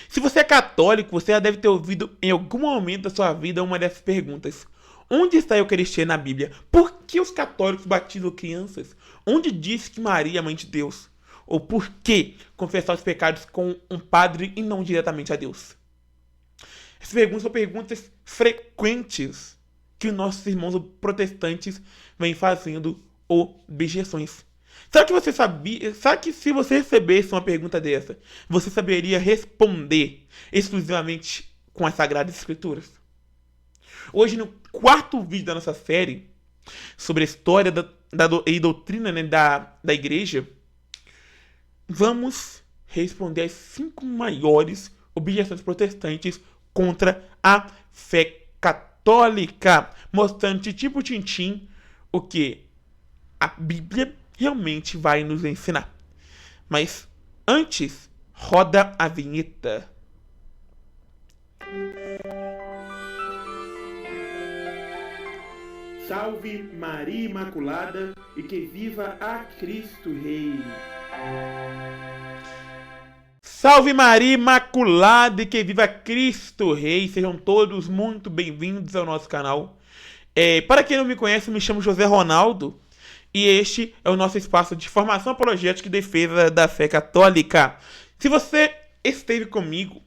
Se você é católico, você já deve ter ouvido em algum momento da sua vida uma dessas perguntas. Onde está a Eucaristia na Bíblia? Por que os católicos batizam crianças? Onde diz que Maria é a mãe de Deus? Ou por que confessar os pecados com um padre e não diretamente a Deus? Essas perguntas são perguntas frequentes que os nossos irmãos protestantes vêm fazendo objeções. Será que você sabia? Será que se você recebesse uma pergunta dessa, você saberia responder exclusivamente com as Sagradas Escrituras? Hoje, no quarto vídeo da nossa série sobre a história e doutrina, né, da igreja, vamos responder as 5 maiores objeções protestantes contra a fé católica, mostrando tipo tintim o que a Bíblia realmente vai nos ensinar. Mas antes, roda a vinheta. Salve Maria Imaculada e que viva a Cristo Rei. Salve Maria Imaculada e que viva Cristo Rei. Sejam todos muito bem-vindos ao nosso canal. Para quem não me conhece, me chamo José Ronaldo e este é o nosso espaço de formação apologética e defesa da fé católica. Se você esteve comigo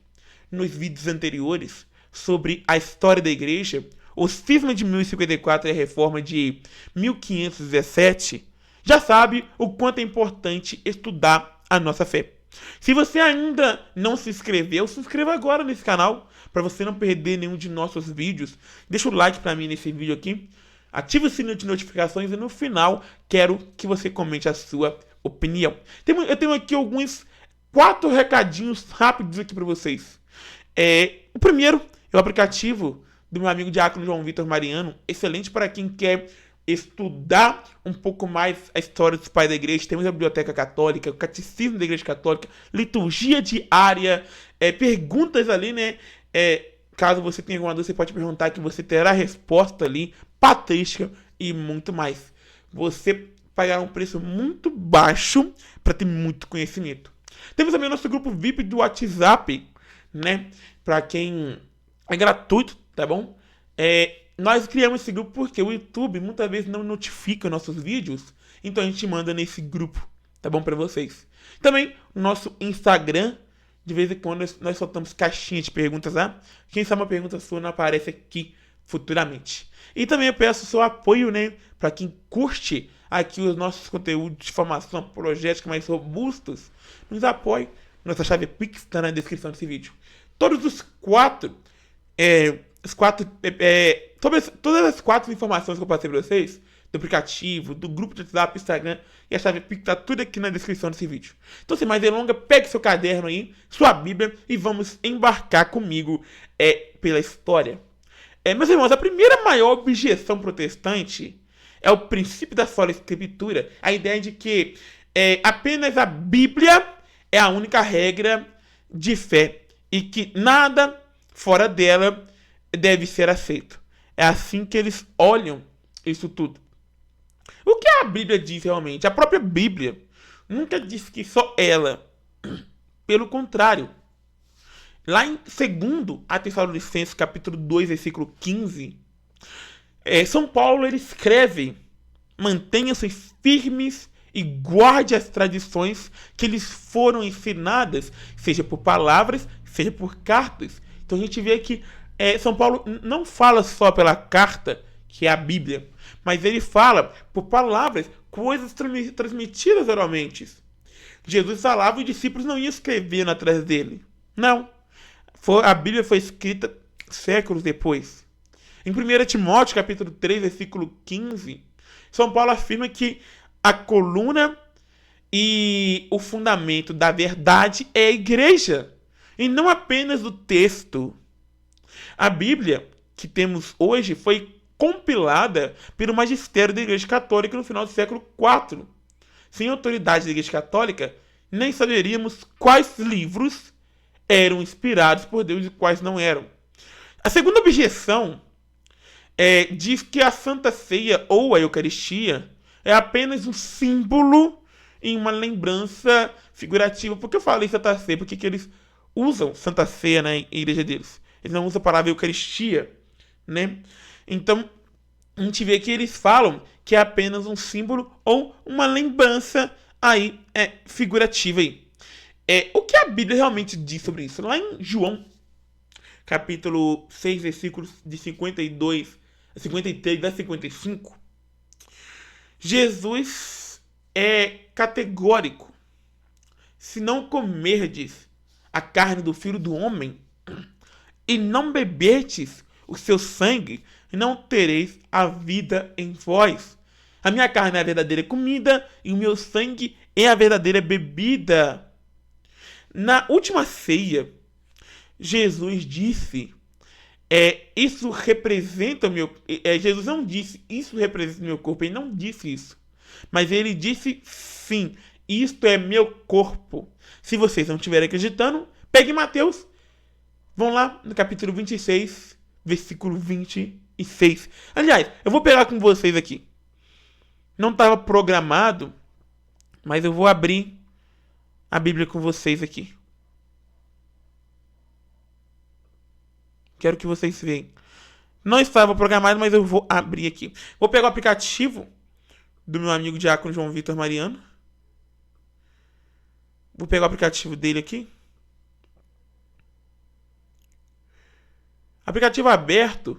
nos vídeos anteriores sobre a história da igreja, o cisma de 1054 e a reforma de 1517, já sabe o quanto é importante estudar a nossa fé. Se você ainda não se inscreveu, se inscreva agora nesse canal para você não perder nenhum de nossos vídeos. Deixa o like para mim nesse vídeo aqui, ative o sininho de notificações e no final quero que você comente a sua opinião. Eu tenho aqui alguns 4 recadinhos rápidos aqui para vocês. O primeiro é o aplicativo do meu amigo Diácono João Vitor Mariano, excelente para quem quer estudar um pouco mais a história dos pais da igreja. Temos a Biblioteca Católica, o Catecismo da Igreja Católica, liturgia diária, perguntas ali, né? Caso você tenha alguma dúvida, você pode perguntar que você terá resposta ali, patrística e muito mais. Você pagará um preço muito baixo para ter muito conhecimento. Temos também o nosso grupo VIP do WhatsApp, né? Para quem é gratuito, tá bom? Nós criamos esse grupo porque o YouTube muitas vezes não notifica nossos vídeos, então a gente manda nesse grupo, tá bom, para vocês. Também nosso Instagram, de vez em quando nós soltamos caixinha de perguntas lá. Quem sabe uma pergunta sua não aparece aqui futuramente. E também eu peço o seu apoio, né, para quem curte aqui os nossos conteúdos de formação apologética mais robustos, nos apoie. Nossa chave Pix está na descrição desse vídeo. Todas as 4 informações que eu passei para vocês, do aplicativo, do grupo de WhatsApp, Instagram e a chave Pix, tá tudo aqui na descrição desse vídeo. Então, sem mais delongas, pegue seu caderno aí, sua Bíblia e vamos embarcar comigo pela história. Meus irmãos, a primeira maior objeção protestante é o princípio da sola escritura, a ideia de que apenas a Bíblia é a única regra de fé e que nada fora dela deve ser aceito. É assim que eles olham isso tudo. O que a Bíblia diz realmente? A própria Bíblia nunca diz que só ela. Pelo contrário. Lá em 2 a Tessalonicenses, capítulo 2, versículo 15, São Paulo ele escreve: mantenham-se firmes e guarde as tradições que lhes foram ensinadas, seja por palavras, seja por cartas. Então a gente vê que São Paulo não fala só pela carta, que é a Bíblia, mas ele fala por palavras, coisas transmitidas oralmente. Jesus falava e os discípulos não iam escrevendo atrás dele. Não. A Bíblia foi escrita séculos depois. Em 1 Timóteo, capítulo 3, versículo 15, São Paulo afirma que a coluna e o fundamento da verdade é a igreja, e não apenas o texto. A Bíblia que temos hoje foi compilada pelo magistério da Igreja Católica no final do século IV. Sem autoridade da Igreja Católica, nem saberíamos quais livros eram inspirados por Deus e quais não eram. A segunda objeção diz que a Santa Ceia ou a Eucaristia é apenas um símbolo e uma lembrança figurativa. Por que eu falei Santa Ceia? Porque que eles usam Santa Ceia na igreja deles. Eles não usam a palavra Eucaristia, né? Então, a gente vê que eles falam que é apenas um símbolo ou uma lembrança aí, figurativa aí. O que a Bíblia realmente diz sobre isso? Lá em João, capítulo 6, versículos de 52, 53 a 55, Jesus é categórico. Se não comerdes a carne do Filho do Homem e não beberdes o seu sangue, não tereis a vida em vós. A minha carne é a verdadeira comida e o meu sangue é a verdadeira bebida. Na última ceia, Jesus disse, isso representa o meu... Jesus não disse, isso representa o meu corpo. Ele não disse isso. Mas ele disse, sim, isto é meu corpo. Se vocês não estiverem acreditando, pegue Mateus. Vão lá no capítulo 26, versículo 26. Aliás, eu vou pegar com vocês aqui. Não estava programado, mas eu vou abrir a Bíblia com vocês aqui. Quero que vocês vejam. Não estava programado, mas eu vou abrir aqui. Vou pegar o aplicativo do meu amigo diácono João Vitor Mariano. Vou pegar o aplicativo dele aqui. Aplicativo aberto.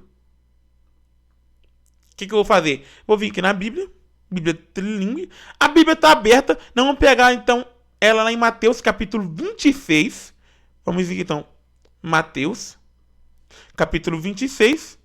O que eu vou fazer? Vou vir aqui na Bíblia. Bíblia trilingue. A Bíblia está aberta. Não vamos pegar então ela lá em Mateus capítulo 26. Vamos ver então. Mateus capítulo 26,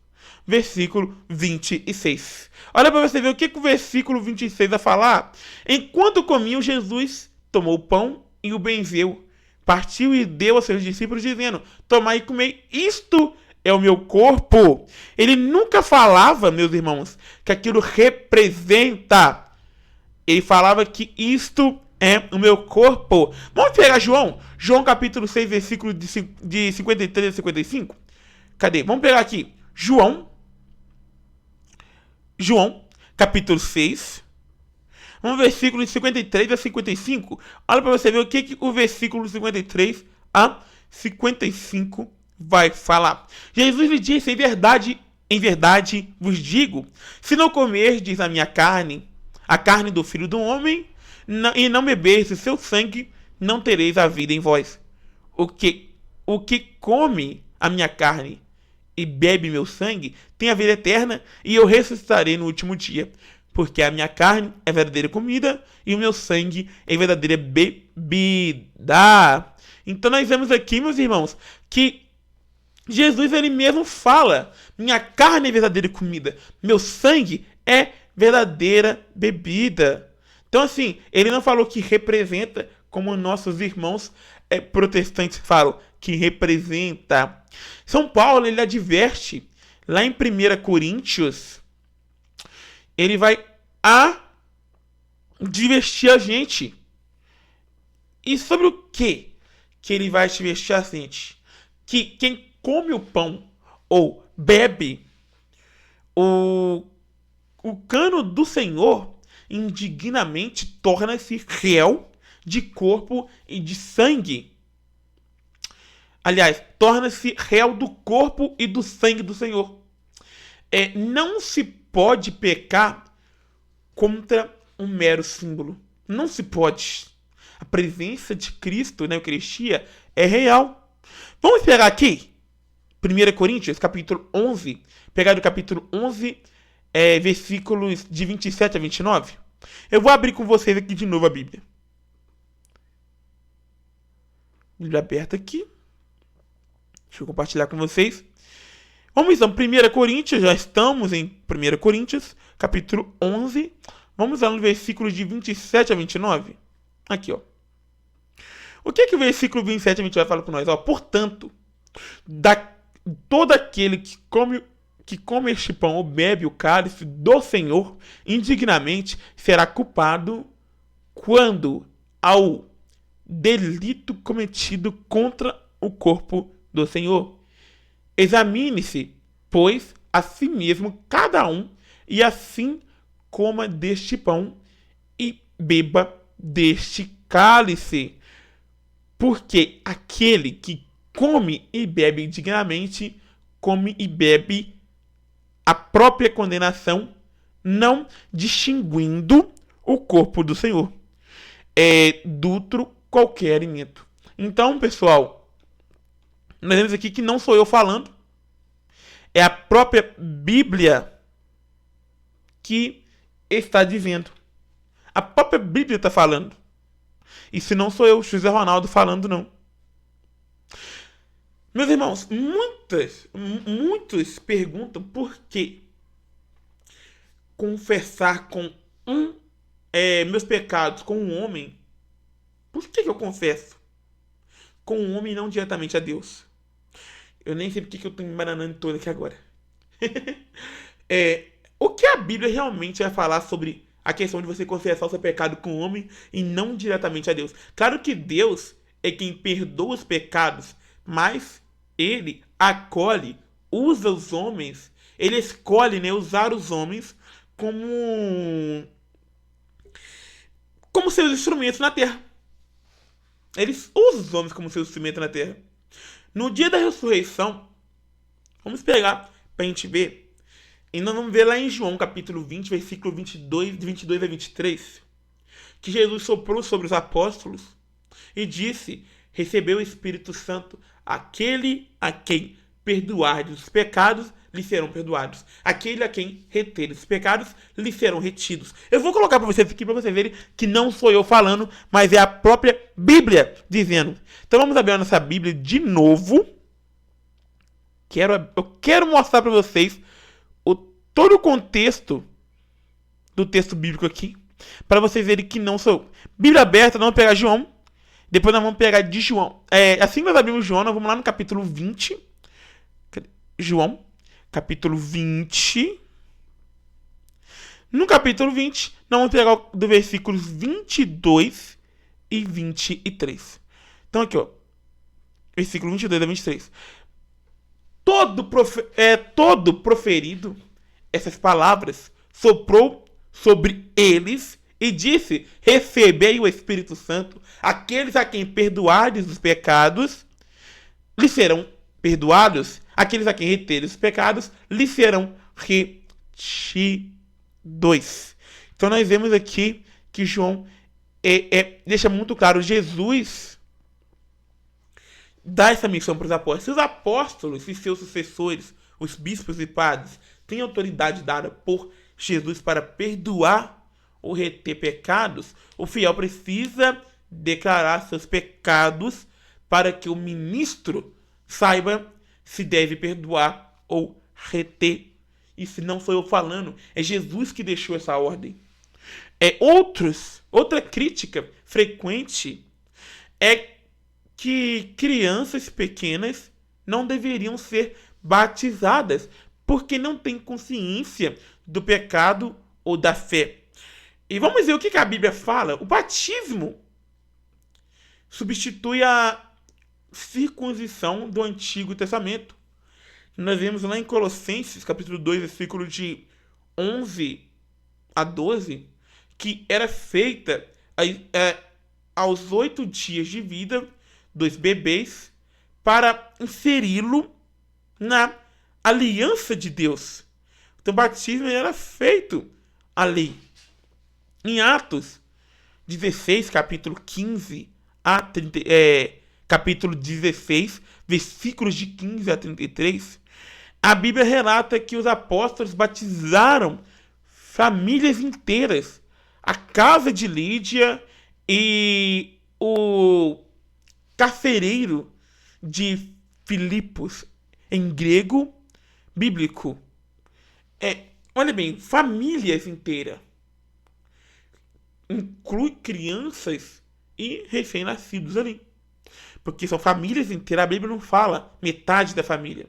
versículo 26. Olha para você ver o que o versículo 26 vai falar. Enquanto comiam, Jesus tomou o pão e o benzeu, partiu e deu aos seus discípulos, dizendo: tomai e comei, isto é o meu corpo. Ele nunca falava, meus irmãos, que aquilo representa. Ele falava que isto é o meu corpo. Vamos pegar João capítulo 6, versículo de 53 a 55. Cadê? Vamos pegar aqui. João, capítulo 6. Vamos versículo de 53 a 55. Olha para você ver o que o versículo 53 a 55 vai falar. Jesus lhe disse: em verdade vos digo, se não comerdes a minha carne, a carne do Filho do Homem, e não beberdes o seu sangue, não tereis a vida em vós. O que come a minha carne e bebe meu sangue tem a vida eterna, e eu ressuscitarei no último dia. Porque a minha carne é verdadeira comida e o meu sangue é verdadeira bebida. Então nós vemos aqui, meus irmãos, que Jesus ele mesmo fala: minha carne é verdadeira comida, meu sangue é verdadeira bebida. Então assim, ele não falou que representa, como nossos irmãos protestantes falam, que representa. São Paulo, ele adverte, lá em 1 Coríntios, ele vai advertir a gente. E sobre o que ele vai advertir a gente? Que quem come o pão ou bebe o cano do Senhor, indignamente torna-se réu de corpo e de sangue. Aliás, torna-se réu do corpo e do sangue do Senhor. Não se pode pecar contra um mero símbolo. Não se pode. A presença de Cristo na Eucaristia é real. Vamos pegar aqui 1 Coríntios, capítulo 11. Pegar do capítulo 11, versículos de 27 a 29. Eu vou abrir com vocês aqui de novo a Bíblia. Bíblia aberta aqui. Deixa eu compartilhar com vocês. Vamos então, 1 Coríntios, já estamos em 1 Coríntios, capítulo 11. Vamos lá no versículo de 27 a 29. Aqui, ó. O que o versículo 27 a 29 fala para nós? Portanto, todo aquele que come este pão ou bebe o cálice do Senhor indignamente será culpado quando ao delito cometido contra o corpo do Senhor. Examine-se, pois, a si mesmo cada um, e assim coma deste pão e beba deste cálice. Porque aquele que come e bebe dignamente, come e bebe a própria condenação, não distinguindo o corpo do Senhor. D'outro qualquer alimento. Então, pessoal, nós vemos aqui que não sou eu falando, é a própria Bíblia que está dizendo. A própria Bíblia está falando. E se não sou eu, José Ronaldo, falando, não. Meus irmãos, muitos perguntam por que confessar com meus pecados com um homem. Por que eu confesso com um homem e não diretamente a Deus? Eu nem sei porque que eu estou me embananando todo aqui agora. O que a Bíblia realmente vai falar sobre a questão de você confessar o seu pecado com o homem e não diretamente a Deus? Claro que Deus é quem perdoa os pecados, mas ele acolhe, usa os homens, ele escolhe, né, usar os homens como seus instrumentos na terra. Ele usa os homens como seus instrumentos na terra. No dia da ressurreição, vamos pegar para a gente ver, e nós vamos ver lá em João capítulo 20, versículo 22, de 22 a 23, que Jesus soprou sobre os apóstolos e disse: recebeu o Espírito Santo, aquele a quem perdoardes os pecados, lhe serão perdoados. Aquele a quem reteres os pecados, lhe serão retidos. Eu vou colocar para vocês aqui, para vocês verem que não sou eu falando, mas é a própria Bíblia dizendo. Então vamos abrir a nossa Bíblia de novo. Eu quero mostrar para vocês todo o contexto do texto bíblico aqui, para vocês verem que não sou eu. Bíblia aberta, nós vamos pegar João. Depois nós vamos pegar de João. Assim que nós abrimos João, nós vamos lá no capítulo 20. João, capítulo 20. No capítulo 20, nós vamos pegar do versículos 22 e 23. Então aqui, ó. Versículo 22 a 23. Todo proferido essas palavras soprou sobre eles e disse: recebei o Espírito Santo. Aqueles a quem perdoardes os pecados, lhes serão perdoados. Aqueles a quem reteres os pecados, lhes serão retidos. Então nós vemos aqui que João deixa muito claro, Jesus dá essa missão para os apóstolos. Os apóstolos e seus sucessores, os bispos e padres, têm autoridade dada por Jesus para perdoar ou reter pecados. O fiel precisa declarar seus pecados para que o ministro saiba se deve perdoar ou reter. Isso não sou eu falando, é Jesus que deixou essa ordem. Outra crítica frequente é que crianças pequenas não deveriam ser batizadas porque não têm consciência do pecado ou da fé. E vamos ver o que a Bíblia fala. O batismo substitui a circuncisão do Antigo Testamento. Nós vemos lá em Colossenses, capítulo 2, versículo de 11 a 12, que era feita aos 8 dias de vida dos bebês para inseri-lo na aliança de Deus. Então o batismo era feito ali. Em Atos 16, capítulo 15 a 30, capítulo 16, versículos de 15 a 33, a Bíblia relata que os apóstolos batizaram famílias inteiras. A casa de Lídia e o carcereiro de Filipos, em grego bíblico. Olha bem, famílias inteiras. Inclui crianças e recém-nascidos ali. Porque são famílias inteiras. A Bíblia não fala metade da família.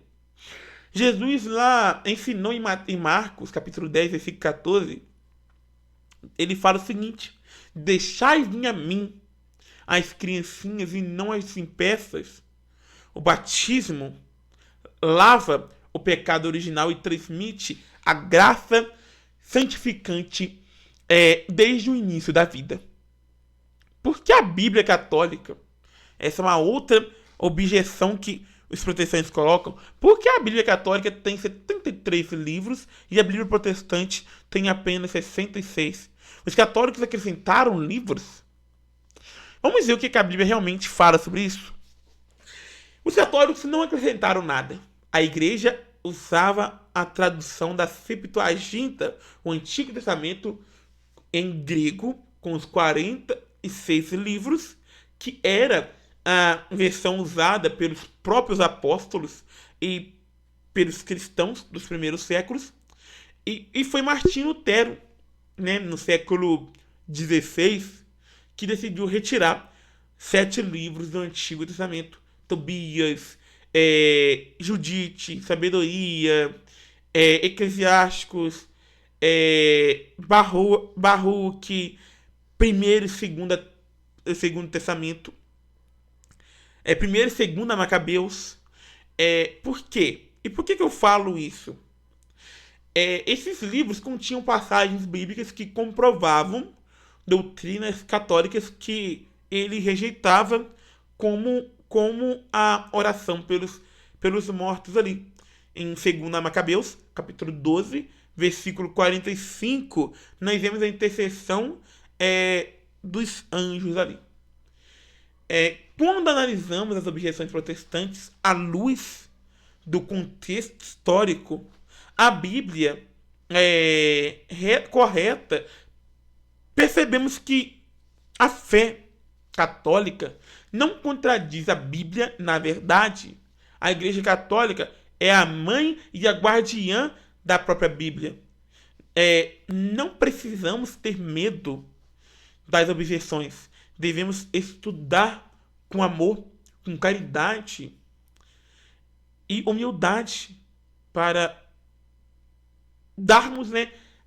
Jesus lá ensinou em Marcos, capítulo 10, versículo 14. Ele fala o seguinte: deixai vir a mim as criancinhas e não as impeças. O batismo lava o pecado original e transmite a graça santificante desde o início da vida. Porque a Bíblia católica, essa é uma outra objeção que os protestantes colocam, porque a Bíblia Católica tem 73 livros e a Bíblia Protestante tem apenas 66. Os católicos acrescentaram livros? Vamos ver o que a Bíblia realmente fala sobre isso. Os católicos não acrescentaram nada. A igreja usava a tradução da Septuaginta, o Antigo Testamento em grego, com os 46 livros, que era a versão usada pelos próprios apóstolos e pelos cristãos dos primeiros séculos. E foi Martinho Lutero, né, no século XVI, que decidiu retirar 7 livros do Antigo Testamento. Tobias, Judite, Sabedoria, Eclesiásticos, Baruque, primeiro e segundo Testamento, primeiro e segunda Macabeus. Por quê? E por que eu falo isso? Esses livros continham passagens bíblicas que comprovavam doutrinas católicas que ele rejeitava, como a oração pelos mortos ali. Em 2 Macabeus, capítulo 12, versículo 45, nós vemos a intercessão dos anjos ali. Quando analisamos as objeções protestantes à luz do contexto histórico, a Bíblia correta, percebemos que a fé católica não contradiz a Bíblia. Na verdade, a Igreja Católica é a mãe e a guardiã da própria Bíblia. Não precisamos ter medo das objeções. Devemos estudar com amor, com caridade e humildade para darmos,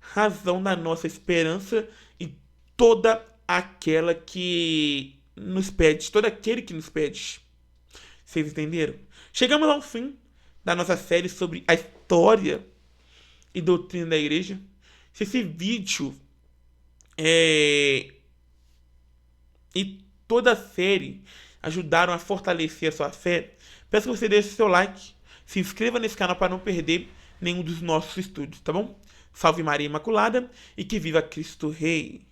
razão da nossa esperança e toda aquela que nos pede, todo aquele que nos pede. Vocês entenderam? Chegamos ao fim da nossa série sobre a história e doutrina da igreja. Se esse vídeo e toda a série ajudaram a fortalecer a sua fé, peço que você deixe seu like, se inscreva nesse canal para não perder nenhum dos nossos estudos, tá bom? Salve Maria Imaculada e que viva Cristo Rei!